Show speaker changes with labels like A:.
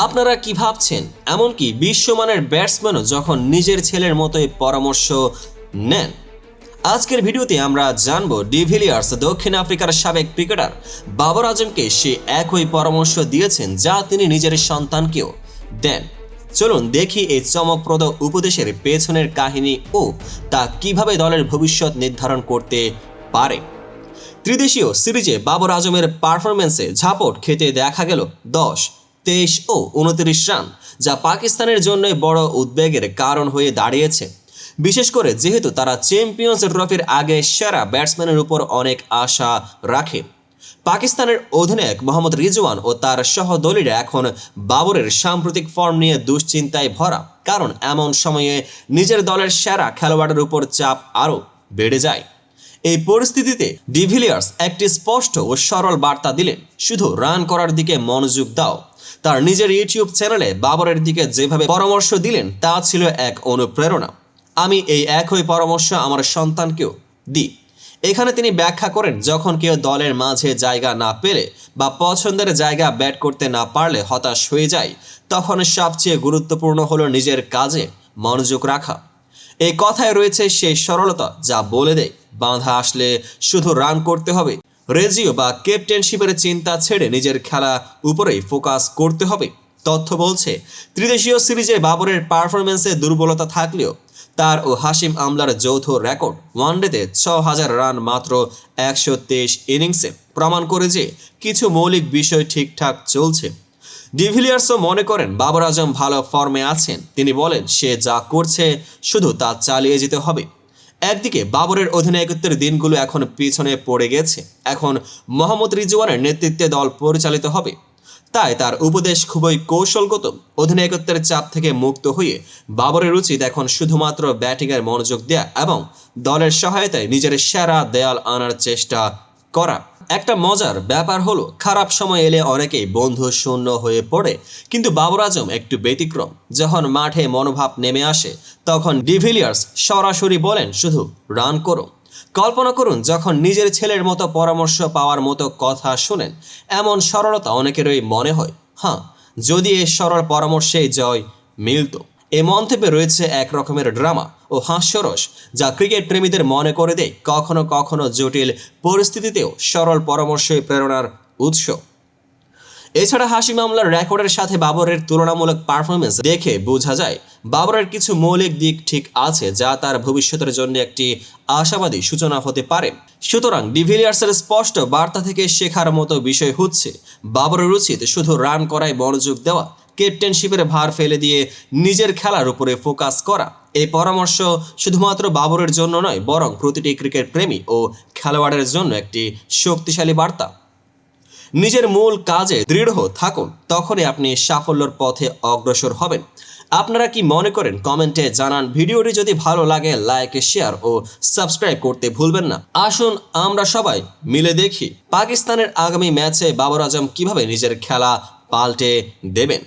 A: আপনারা কি ভাবছেন? এমনকি বিশ্বমানের ব্যাটসম্যানও যখন নিজের ছেলের মতোই পরামর্শ নেন। আজকের ভিডিওতে আমরা জানবো ডিভিলিয়ার্স দক্ষিণ আফ্রিকার সাবেক ক্রিকেটার বাবর আজমকে সে একই পরামর্শ দিয়েছেন যা তিনি নিজের সন্তানকেও দেন। চলুন দেখি এই চমকপ্রদ উপদেশের পেছনের কাহিনী ও তা কিভাবে দলের ভবিষ্যৎ নির্ধারণ করতে পারে। ত্রিদেশীয় সিরিজে বাবর আজমের পারফরম্যান্সে ঝাপট খেতে দেখা গেল 10, 23 ও 29 রান, যা পাকিস্তানের জন্য বড় উদ্বেগের কারণ হয়ে দাঁড়িয়েছে, বিশেষ করে যেহেতু তারা চ্যাম্পিয়ন্স ট্রফির আগে সেরা ব্যাটসম্যানের উপর অনেক আশা রাখে। পাকিস্তানের অধিনায়ক মোহাম্মদ রিজওয়ান ও তার সহদলীরা এখন বাবরের সাম্প্রতিক ফর্ম নিয়ে দুশ্চিন্তায় ভরা, কারণ এমন সময়ে নিজের দলের সেরা খেলোয়াড়ের উপর চাপ আরও বেড়ে যায়। এই পরিস্থিতিতে ডিভিলিয়ার্স একটি স্পষ্ট ও সরল বার্তা দিলেন, শুধু রান করার দিকে মনোযোগ দাও। তার নিজের ইউটিউব চ্যানেলে বাবরের দিকে যেভাবে পরামর্শ দিলেন তা ছিল এক অনুপ্রেরণা। আমি এই একই পরামর্শ আমার সন্তানকেও দিই। এখানে তিনি ব্যাখ্যা করেন, যখন কেউ দলের মাঝে জায়গা না পেলে বা পছন্দের জায়গা ব্যাট করতে না পারলে হতাশ হয়ে যায়, তখন সবচেয়ে গুরুত্বপূর্ণ হলো নিজের কাজে মনোযোগ রাখা। এই কথায় রয়েছে সেই সরলতা যা বলে দেয় বাধা আসলে শুধু রান করতে হবে। রেজিও বা ক্যাপ্টেনশিপের চিন্তা ছেড়ে নিজের খেলা উপরেই ফোকাস করতে হবে। তথ্য বলছে, ত্রিদেশীয় সিরিজে বাবরের পারফরম্যান্সে দুর্বলতা থাকলেও তার ও হাশিম আমলার যৌথ রেকর্ড ওয়ানডেতে 6000 রান মাত্র 123 ইনিংসে প্রমাণ করে যে কিছু মৌলিক বিষয় ঠিকঠাক চলছে। ডিভিলিয়ার্সও মনে করেন বাবর আজম ভালো ফর্মে আছেন। তিনি বলেন, সে যা করছে শুধু তা চালিয়ে যেতে হবে। একদিকে বাবরের অধিনায়কত্বের দিনগুলো এখন পিছনে পড়ে গেছে, এখন মোহাম্মদ রিজওয়ানের নেতৃত্বে দল পরিচালিত হবে। তাই তার উপদেশ খুবই কৌশলগত। অধিনায়কত্বের চাপ থেকে মুক্ত হয়ে বাবরের উচিত এখন শুধুমাত্র ব্যাটিংয়ের মনোযোগ দেয়া এবং দলের সহায়তায় নিজের সেরা দেয়াল আনার চেষ্টা করা। একটা মজার ব্যাপার হলো, খারাপ সময় এলে অনেকেই বন্ধু শূন্য হয়ে পড়ে, কিন্তু বাবর আজম একটু ব্যতিক্রম। যখন মাঠে মনোভাব নেমে আসে তখন ডিভিলিয়ার্স সরাসরি বলেন, শুধু রান করো। কল্পনা করুন যখন নিজের ছেলের মতো পরামর্শ পাওয়ার মতো কথা শুনেন। এমন সরলতা অনেকেরই মনে হয়, হ্যাঁ, যদি এই সরল পরামর্শেই জয় মিলত। এই মন্তব্যে রয়েছে এক রকমের ড্রামা ও হাস্যরস, যা ক্রিকেট প্রেমীদের মনে করে দেয় কখনো কখনো জটিল পরিস্থিতিতেও সরল পরামর্শই প্রেরণার উৎস। এছাড়া হাশিম আমলার রেকর্ডের সাথে বাবরের তুলনামূলক পারফরমেন্স দেখে বোঝা যায় বাবরের কিছু মৌলিক দিক ঠিক আছে, যা তার ভবিষ্যতের জন্য একটি আশাবাদী সূচনা হতে পারে। সুতরাং ডিভিলিয়ার্সের স্পষ্ট বার্তা থেকে শেখার মতো বিষয় হচ্ছে, বাবরের উচিত শুধু রান করায় মনোযোগ দেওয়া, ক্যাপ্টেনশিপের ভার ফেলে দিয়ে নিজের খেলার উপরে ফোকাস করা। এই পরামর্শ শুধুমাত্র বাবরের জন্য নয়, বরং প্রতিটি ক্রিকেট প্রেমী ও খেলোয়াড়ের জন্য একটি শক্তিশালী বার্তা। নিজের মূল কাজে দৃঢ় থাকুন, তখনই আপনি সাফল্যের পথে অগ্রসর হবেন। আপনারা কি মনে করেন কমেন্টে জানান। ভিডিওটি যদি ভালো লাগে লাইক, শেয়ার ও সাবস্ক্রাইব করতে ভুলবেন না। আসুন আমরা সবাই মিলে দেখি পাকিস্তানের আগামী ম্যাচে বাবর আজম কিভাবে নিজের খেলা পাল্টে দেবেন।